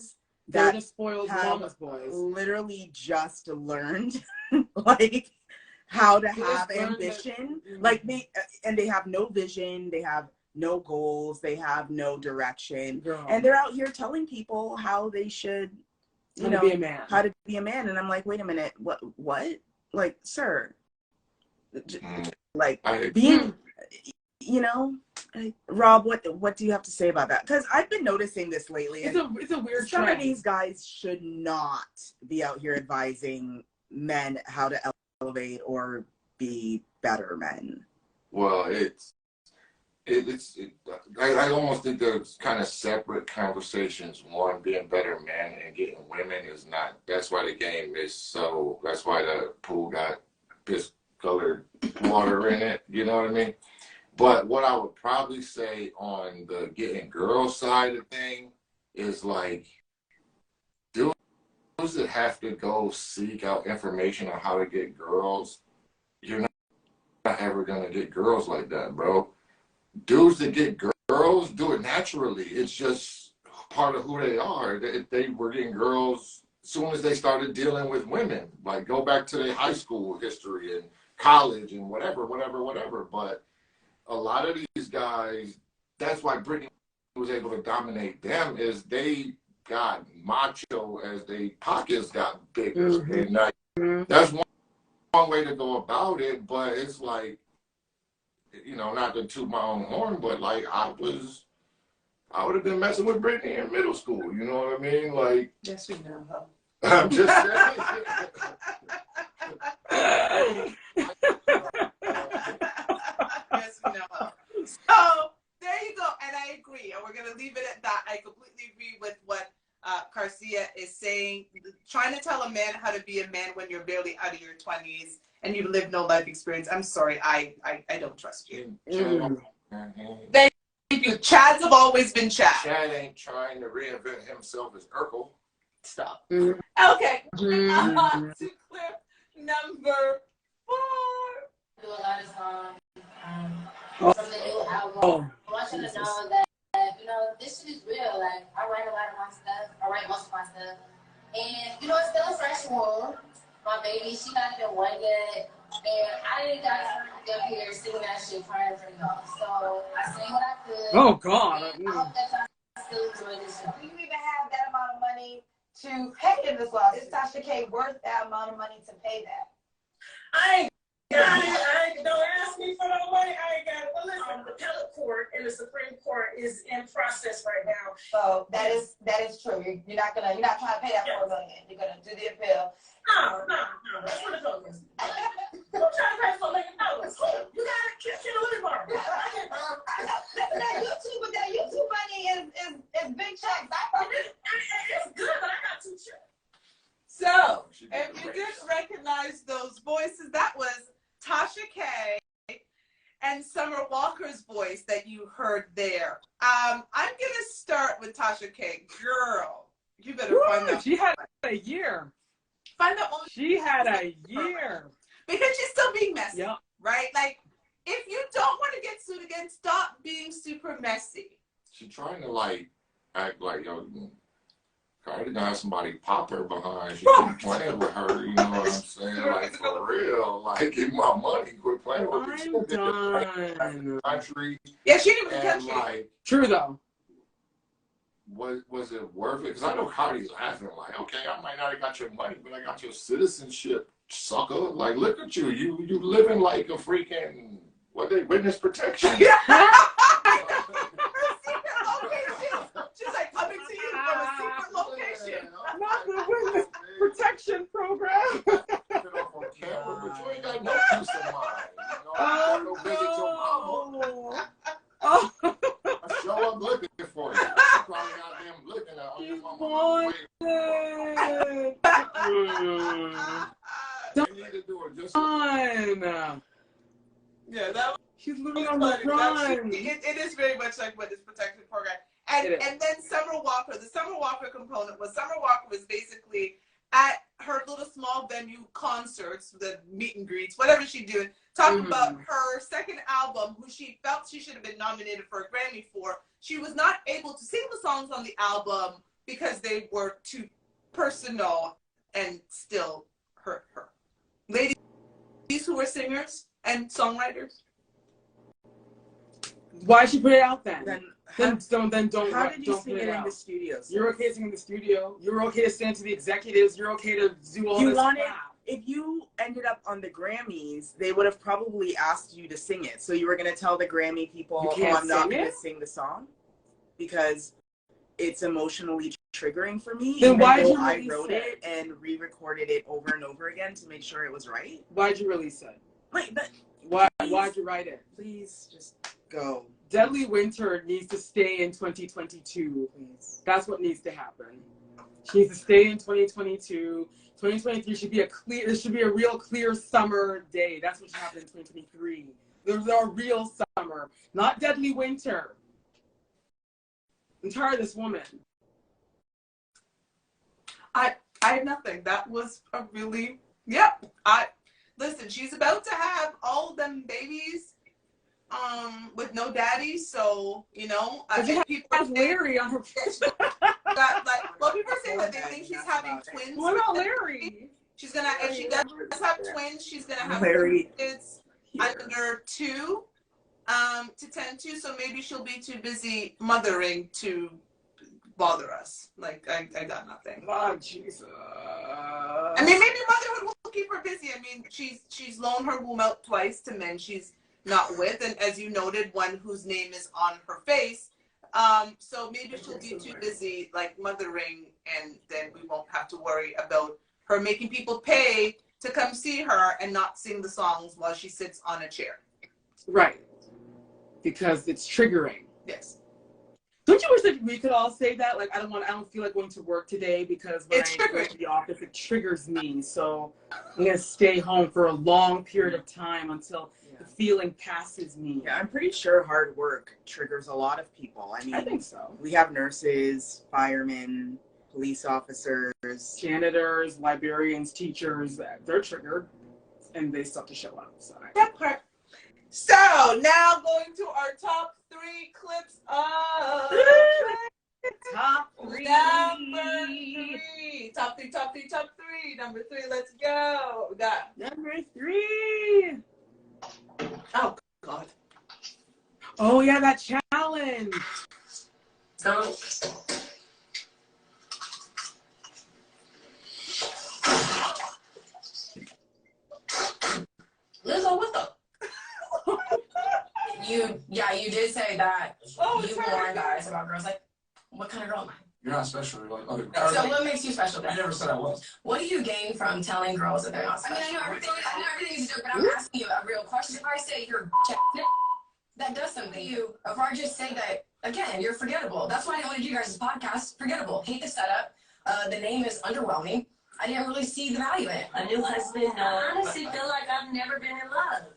that just spoiled mama's boys. Literally just learned like how to have ambition. Like they have no vision, they have no goals, they have no direction. Girl. And they're out here telling people how they should, how to be a man. How to be a man. And I'm like, wait a minute, what? Like, sir, like being, Rob, what do you have to say about that? Because I've been noticing this lately. It's a weird some trend. of these guys should not be out here advising men how to elevate or be better men. Well, I almost think there's kind of separate conversations. One, being better men and getting women is not. That's why the game is so. That's why the pool got piss colored water in it. You know what I mean? But what I would probably say on the getting girls side of thing is like, dudes that have to go seek out information on how to get girls, you're not ever gonna get girls like that, bro. Dudes that get girls do it naturally. It's just part of who they are. They were getting girls as soon as they started dealing with women. Like, go back to their high school history and college and whatever. But a lot of these guys, that's why Britney was able to dominate them, is they got macho as their pockets got bigger. Mm-hmm. And that's one way to go about it, but it's like, not to toot my own horn, but like I would have been messing with Britney in middle school. You know what I mean? Like, yes, we know, huh? I'm just saying. Yes, we know, huh? So there you go, and I agree, and we're gonna leave it at that. I completely agree with what Garcia is saying. Trying to tell a man how to be a man when you're barely out of your 20s and you've lived no life experience. I'm sorry, I don't trust you. Thank you. Chads have always been Chad. Chad ain't trying to reinvent himself as Urkel. Stop. Mm-hmm. Okay. On to clip number 4. Do a lot of songs from the new album. I want you to know that, this shit is real. Like, I write a lot of my stuff. I write most of my stuff. And, it's still a fresh wound. My baby, she not even one yet. And I didn't got up here singing that shit prior to y'all. So I sang what I could. Oh, God. I hope that y'all still enjoy this show. Do you even have that amount of money to pay in this law? Is Tasha K worth that amount of money to pay that? I ain't got it. Don't ask me for no money. I ain't got it. But listen, the appellate court and the Supreme Court is in process right now. So that is true. You're not trying to pay that $4 million. You're gonna do the appeal. No. That's what it's on. I'm trying to pay $4 million. You got to kiss in a little bar. That YouTube money is big checks. It's good, but I got 2 checks. So, if you didn't recognize those voices, that was Tasha K and Summer Walker's voice that you heard there. I'm going to start with Tasha K. Girl, you better find out. She had a year. Find out. She had a year. Because she's still being messy, yep. Right? Like, if you don't want to get sued again, stop being super messy. She's trying to, act like, Cardi gonna have somebody pop her behind. She keep playing with her, you know what I'm saying? Like, for real. Like, give my money. Quit playing with me. I'm done. Country. Yeah, she didn't even touch like, true, though. Was it worth it? Because I know Cardi's laughing like, okay, I might not have got your money, but I got your citizenship, sucker. Like, look at you. You living like a freaking, witness protection? Yeah. She's like coming to you from a secret location. Not the witness protection program. But you ain't got no peace of mind. No visit your mama. Oh. I show up looking for you. You probably got them looking at your mama. You need to do it just yeah, that was, she's living on the run. It is very much like witness protection program. And then Summer Walker, the Summer Walker component was Summer Walker was basically at her little small venue concerts, the meet and greets, whatever she's doing, talk about her second album, who she felt she should have been nominated for a Grammy for. She was not able to sing the songs on the album because they were too personal and still hurt her. Ladies who were singers and songwriters. Why'd she put it out then? Then don't. How did you don't sing put it in out. the studio? You're okay to sing in the studio. You're okay to send to the executives. You're okay to do all this crap. If you ended up on the Grammys, they would have probably asked you to sing it. So you were going to tell the Grammy people, I'm not going to sing the song because it's emotionally triggering for me. Then why did you I wrote it and re-recorded it over and over again to make sure it was right. Why'd you release it? Wait, but why'd you write it? Please just go. Deadly Winter needs to stay in 2022. Please. That's what needs to happen. She needs to stay in 2022. 2023 should be this should be a real clear summer day. That's what should happen in 2023. There's a real summer, not Deadly Winter. I'm tired of this woman. I had nothing. That was a really, listen, she's about to have all them babies with no daddy, so people have Larry on her people are saying that they think she's having twins. What about Larry? She's gonna, if she does have twins, she's gonna have kids under 2 to tend to, so maybe she'll be too busy mothering to bother us. Like, I got nothing. Oh, Jesus. I mean, maybe motherhood will keep her busy. I mean, she's loaned her womb out twice to men she's not with, and as you noted, one whose name is on her face. So maybe she'll be too busy, like, mothering, and then we won't have to worry about her making people pay to come see her and not sing the songs while she sits on a chair. Right. Because it's triggering. Yes. Don't you wish that we could all say that? Like, I don't feel like going to work today because when I go to the office, it triggers me. So I'm going to stay home for a long period of time until the feeling passes me. Yeah, I'm pretty sure hard work triggers a lot of people. I mean, I think so. We have nurses, firemen, police officers, janitors, librarians, teachers. They're triggered and they still have to show up. So that part. So now going to our top 3 clips of top 3. Number 3. Top 3. Number 3. Let's go. We got number 3. Oh God. Oh yeah, that challenge. So Lizzo, what the? You did say that you sorry. warned guys about girls. Like, what kind of girl am I? You're not special. You're like other girls. So what makes you special then? I never said I was. What do you gain from telling girls that they're not special? I know everything is a joke, but I'm asking you a real question. If I say you're that does something to you. If I just say that, again, you're forgettable. That's why I wanted you guys' podcast, forgettable. Hate the setup. The name is underwhelming. I didn't really see the value in it. A new husband, I honestly feel like I've never been in love.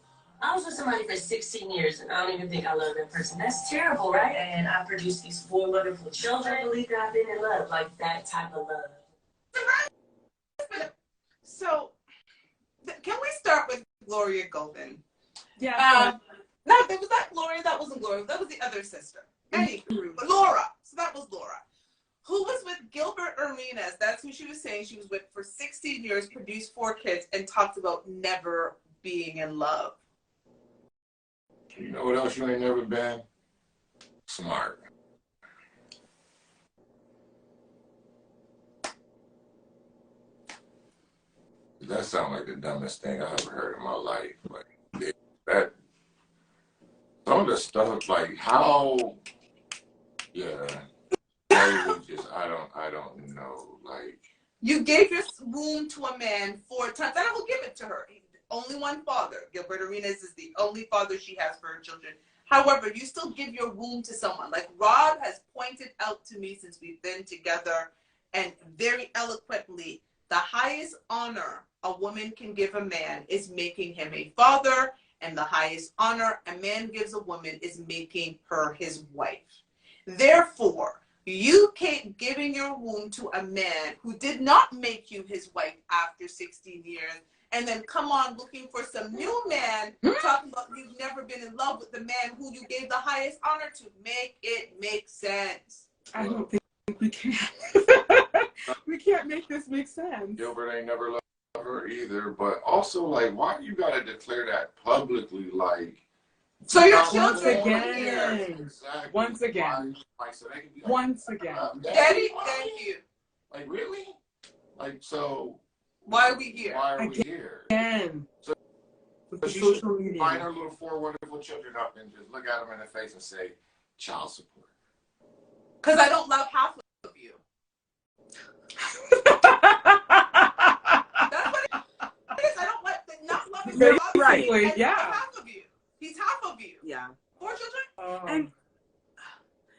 I was with somebody for 16 years, and I don't even think I love that person. That's terrible, right? And I produced these 4 wonderful children. I believe that I've been in love, like that type of love. So, can we start with Gloria Golden? Yeah. No, it was not Gloria. That wasn't Gloria. That was the other sister. Anywho, Laura. So that was Laura, who was with Gilbert Arenas. That's who she was saying she was with for 16 years, produced 4 kids, and talked about never being in love. You know what else you ain't never been? Smart. That sounds like the dumbest thing I ever heard in my life. Like that, some of the stuff, like how, I don't know. Like, you gave your womb to a man 4 times, and I will give it to her. Only one father. Gilbert Arenas is the only father she has for her children. However, you still give your womb to someone. Like Rod has pointed out to me since we've been together, and very eloquently, the highest honor a woman can give a man is making him a father, and the highest honor a man gives a woman is making her his wife. Therefore, You keep giving your womb to a man who did not make you his wife after 16 years, and then come on looking for some new man talking about you've never been in love with the man who you gave the highest honor to. Make it make sense. I don't think we can. We can't make this make sense. Gilbert ain't never loved her either, but also, like, why do you gotta declare that publicly? Like, so your once children again, exactly. once again, So they can be like, once again. Daddy, thank you. Like, really? Like, so Why are we here? why are we here? Again. So With the she social should media. line her little four wonderful children up and just look at them in the face and say, child support. Because I don't love half of you. That's what it is. I don't like the not loving You're half of right. you. And Yeah. half of you. He's half of you. Yeah. 4 children? And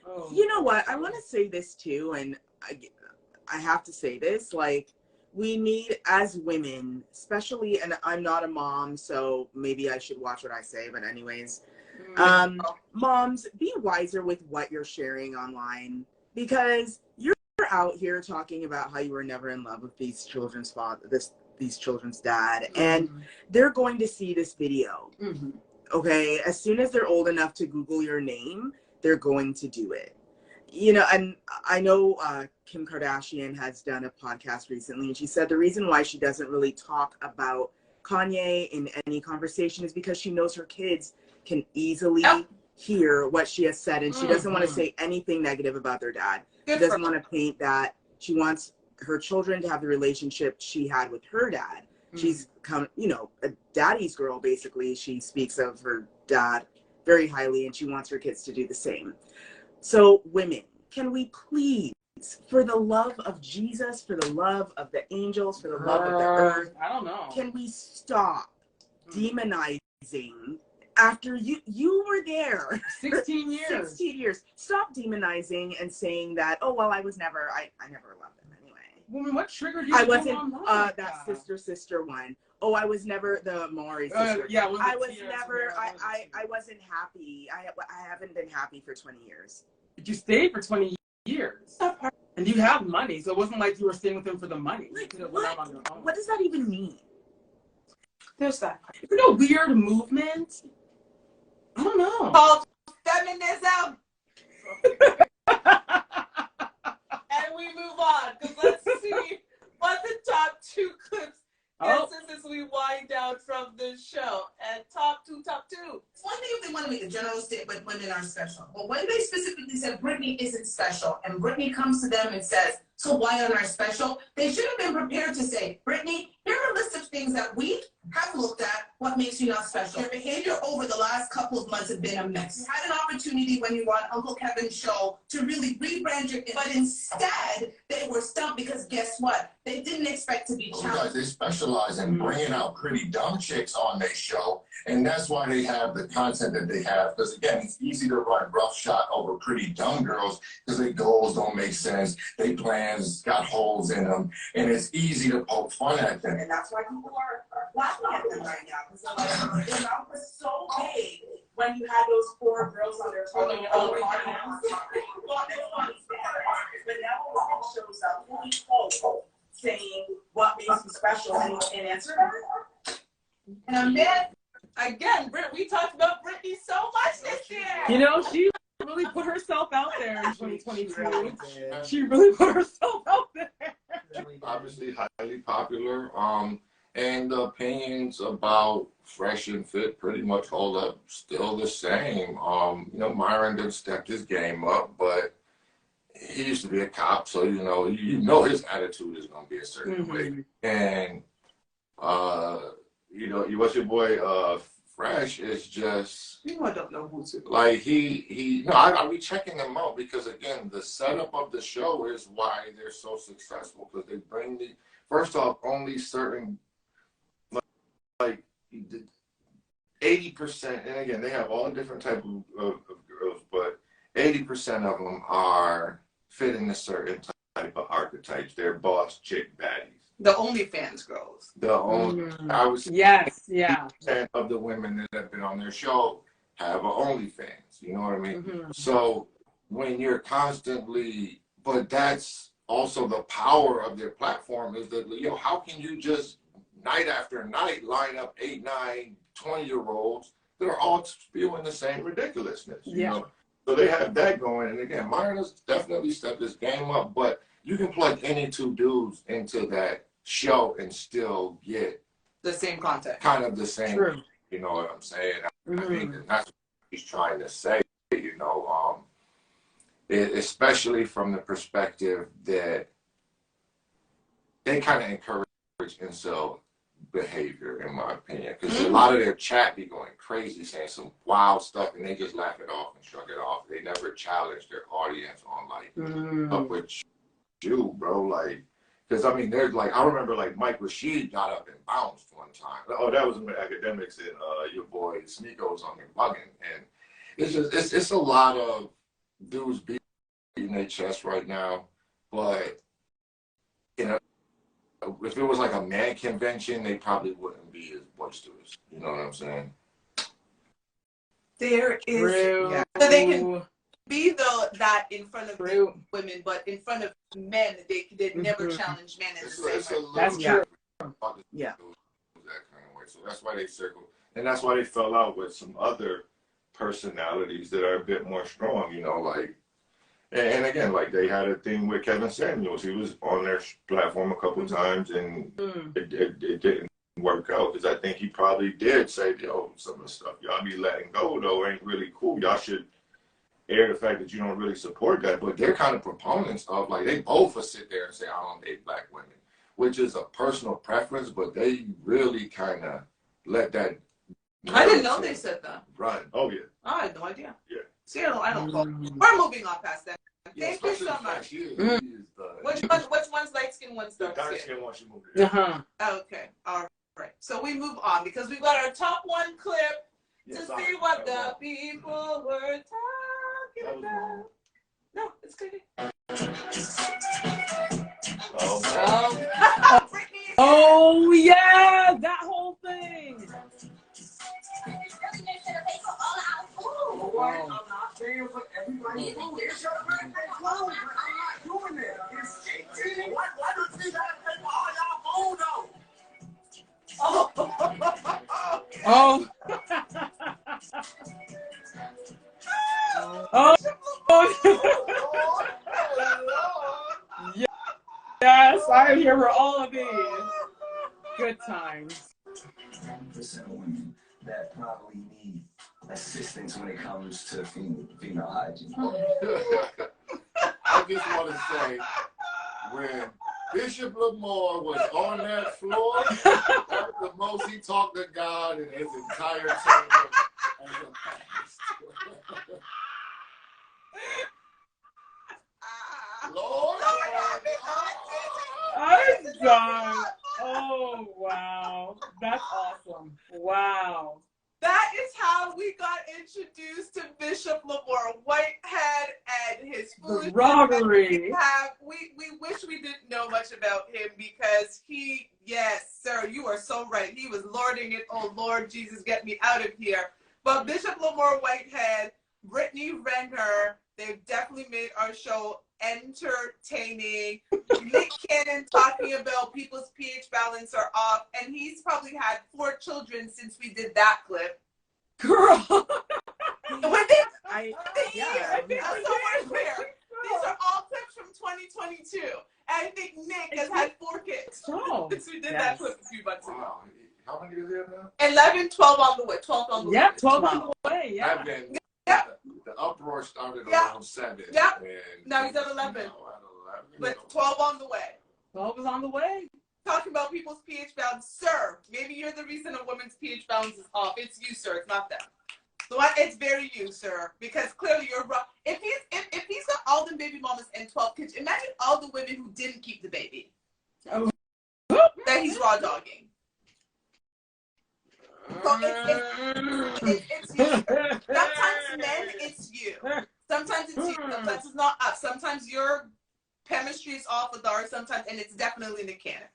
oh. you know what? I want to say this too, and I have to say this, like, we need, as women, especially, and I'm not a mom, so maybe I should watch what I say, but anyways, moms, be wiser with what you're sharing online, because you're out here talking about how you were never in love with these children's father, these children's dad, and they're going to see this video. Okay, as soon as they're old enough to Google your name, they're going to do it. You know, and I know Kim Kardashian has done a podcast recently, and she said the reason why she doesn't really talk about Kanye in any conversation is because she knows her kids can easily hear what she has said, and she doesn't want to say anything negative about their dad. She doesn't want to paint that. She wants her children to have the relationship she had with her dad. She's you know, a daddy's girl, basically. She speaks of her dad very highly, and she wants her kids to do the same. So women, can we please, for the love of Jesus, for the love of the angels, for the love of the earth, I don't know. can we stop demonizing after you were there 16 years. 16 years. Stop demonizing and saying that, oh, well, I never loved him anyway. Woman, what triggered you? I wasn't that sister one. Oh, I was never the Maury sister. Yeah, I was never. I wasn't happy. I haven't been happy for 20 years. But you stayed for 20 years, and you have money, so it wasn't like you were staying with him for the money. Like, what does that even mean? There's that. It's like a weird movement. I don't know. Called feminism. And we move on, because let's see what the top 2 clips gets us as we wind down from the show. And top two. It's one thing if they want to make a general statement, women are special. But when they specifically said Britney isn't special, and Britney comes to them and says, so why aren't I special? They should have been prepared to say, Britney, here are a list of things that we have looked at. What makes you not special? Your behavior over the last couple of months has been a mess. You had an opportunity when you were on Uncle Kevin's show to really rebrand your, but instead they were stumped because guess what? They didn't expect to be challenged. They specialize in bringing out pretty dumb chicks on their show, and that's why they have the content that they have. Because again, it's easy to run roughshod over pretty dumb girls because their goals don't make sense, their plans got holes in them, and it's easy to poke fun at them. And that's why people are laughing at them right now, because like, their mouth was so big when you had those 4 girls on their phone. But now a woman shows up fully clothed, saying what makes you special, and answer that. And then again, we talked about Britney so much this year. You know, she really put herself out there in 2022. She really put herself out there. Obviously highly popular. And the opinions about Fresh and Fit pretty much hold up still the same. You know, Myron did step his game up, but he used to be a cop, so you know his attitude is gonna be a certain way. And you know, what's your boy Fresh is just, I don't know who to. Like I be checking them out because again, the setup of the show is why they're so successful, because they bring first off, only certain like 80%, and again, they have all different type of girls, but 80% of them are fitting a certain type of archetypes. They're boss chick baddies. The OnlyFans girls. The only I was of the women that have been on their show have an OnlyFans. You know what I mean? So when you're constantly, but that's also the power of their platform is that, you know, how can you just night after night line up 8, 9, 20-year-olds that are all spewing the same ridiculousness, you know? So they have that going. And again, Myron has definitely stepped his game up, but you can plug any two dudes into that show and still get the same content. Kind of the same, True. you know what I'm saying? I think that's what he's trying to say, you know, especially from the perspective that they kind of encourage incel behavior, in my opinion, because a lot of their chat be going crazy, saying some wild stuff, and they just laugh it off and shrug it off. They never challenge their audience on like, up with you, bro, like, because I mean, there's like, I remember like Mike Rashid got up and bounced one time. Oh, that was when Academics and your boy Sneeko was on there bugging, and it's just it's a lot of dudes beating their chest right now, but you know, if it was like a man convention, they probably wouldn't be as boisterous. You know what I'm saying? There is, Yeah. so they can be that in front of women, but in front of men, they never challenge men in the same way. That's true. Yeah. That kind of way. So that's why they circle, and that's why they fell out with some other personalities that are a bit more strong. You know, like. And again, like they had a thing with Kevin Samuels. He was on their platform a couple times, and it didn't work out because I think he probably did say, yo, some of the stuff y'all be letting go, though, ain't really cool. Y'all should air the fact that you don't really support that. But they're kind of proponents of, like, they both will sit there and say, I don't date black women, which is a personal preference, but they really kind of let that. I didn't know they said that. Right. Oh, yeah. I had no idea. Yeah. See, I don't call. We're moving on past that. Thank you so much. Which one's light skin, one's dark skin? Dark skin once you move it. Okay. All right. So we move on because we got our top one clip to see what the people were talking about. No, it's good. Oh yeah, that whole thing. I'm not saying what everybody thinks. It's your birthday clothes, but I'm not doing it. It's 18. Why don't you guys pay for all y'all phone Yes, I'm here for all of these. Good times. 10% of women that probably need assistance when it comes to female hygiene. I just want to say, when Bishop Lamar was on that floor, that was the most he talked to God in his entire chamber as a pastor. Lord, I'm done. Oh, wow. That's awesome. Wow. That is how we got introduced to Bishop Lamar Whitehead and his foolish robbery. We wish we didn't know much about him because yes, sir, you are so right. He was lording it. Oh, Lord Jesus, get me out of here. But Bishop Lamar Whitehead, Brittany Renner, they've definitely made our show entertaining. Nick Cannon talking about people's pH balance are off, and he's probably had 4 children since we did that clip. Girl. So we're clear. These are all clips from 2022. And I think Nick has had 4 kids since we did that clip a few months ago. Wow. How many is there now? 11, 12 on the way. 12 on the way. Yeah, 12 on the way. Yeah. The uproar started around 7. Yeah. And Now he's at 11. But 12 on the way. 12 is on the way. Talking about people's pH balance. Sir, maybe you're the reason a woman's pH balance is off. It's you, sir. It's not them. So it's very you, sir. Because clearly you're wrong. If he's got all the baby mamas and 12 kids, imagine all the women who didn't keep the baby. Oh. That he's raw dogging. So it's you. Sometimes men, it's you. Sometimes it's you. Sometimes it's not us. Sometimes your chemistry is off with ours. Sometimes, and it's definitely Nick Cannon.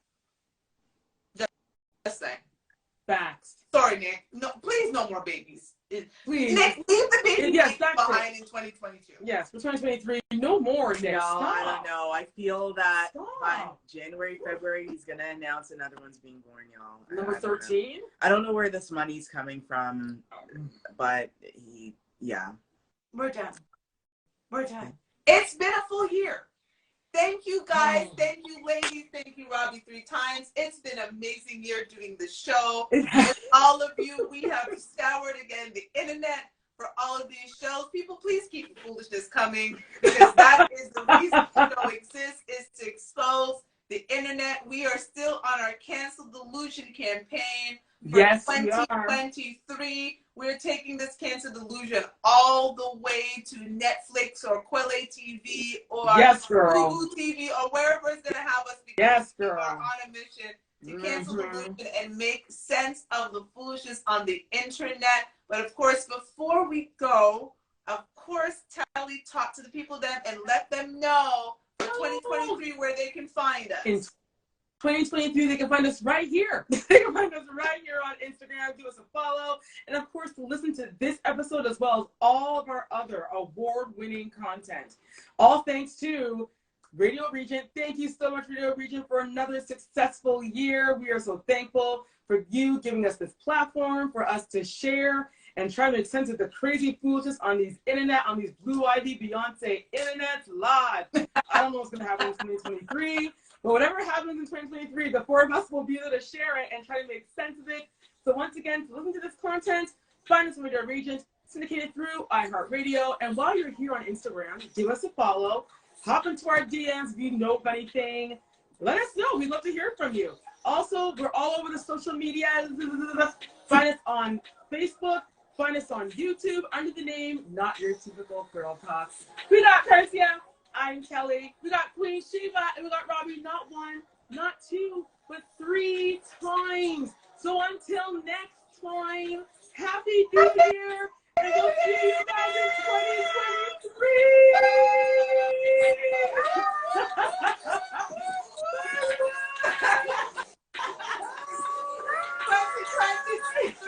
Just saying. Facts. Sorry, Nick. No, please, no more babies. Please. Nick, leave the baby Yes, behind in 2022. Yes, for 2023, no more, Nick. No, Stop. I don't know. I feel that Stop. by January, February, he's gonna announce another one's being born, y'all. Number 13? I don't know where this money's coming from, but We're done. We're done. It's been a full year. Thank you, guys. Thank you, ladies. Thank you, Robbie, 3 times. It's been an amazing year doing the show. With all of you, we have scoured again the internet for all of these shows. People, please keep the foolishness coming, because that is the reason the show exists, is to expose the internet. We are still on our Cancel Delusion campaign for 2023. We're taking this Cancel Delusion all the way to Netflix or Quelle TV or Google TV or wherever it's going to have us, because we are on a mission to cancel delusion and make sense of the foolishness on the internet. But of course, before we go, of course, Telly, talk to the people then and let them know for 2023 where they can find us. In 2023, they can find us right here. They can find us right here on Instagram. Give us a follow. And of course, to listen to this episode as well as all of our other award-winning content. All thanks to Radio Regent. Thank you so much, Radio Regent, for another successful year. We are so thankful for you giving us this platform for us to share and try to make sense of the crazy foolishness on these internet, on these Blue Ivy, Beyonce internet live. I don't know what's going to happen in 2023, but whatever happens in 2023, the 4 of us will be able to share it and try to make sense of it. So once again, to listen to this content, find us on Radio Regent, syndicated through iHeartRadio. And while you're here on Instagram, give us a follow. Hop into our DMs if you know of anything. Let us know. We'd love to hear from you. Also, we're all over the social media. Find us on Facebook. Find us on YouTube under the name Not Your Typical Girl Talk. We got Persia. I'm Kelly. We got Queen Shiva. And we got Robbie. Not 1, not 2, but 3 times. So until next time, Happy New Year. And we'll see you guys in 2023.